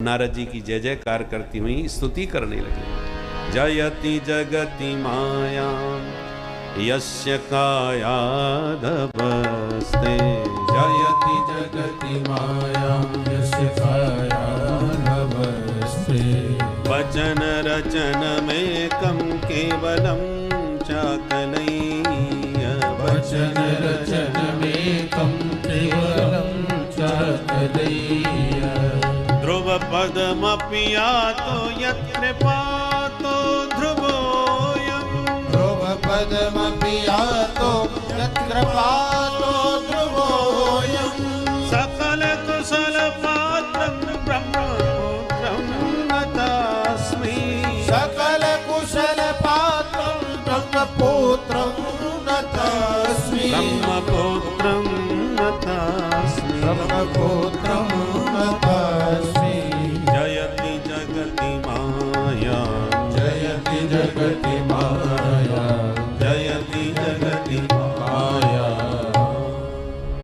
नारद जी की जय जयकार करती हुई स्तुति करने लगे। जयति जगति माया यस्य कायाधवस्ते, जयति जगति माया यस्य कायाधवस्ते। वचन रचन में कम केवलम चाकलैय, वचन रचन में कम केवलम चाकलैय। ध्रुव पदमपि यातो यत्कृपातो ध्रुवोऽयम्, ध्रुव पदमपि यातो यत्कृपातो ध्रुवोऽयम्। सकल कुशल पात्रं ब्रह्मपुत्रं नतास्मि, सकल कुशल पात्रं ब्रह्मपुत्रं नतास्मि। ब्रह्मपुत्रं नतास्मि, ब्रह्मपुत्रं नतास्मि। जयति जगति माया, जयति जगति माया, जयति जगति माया।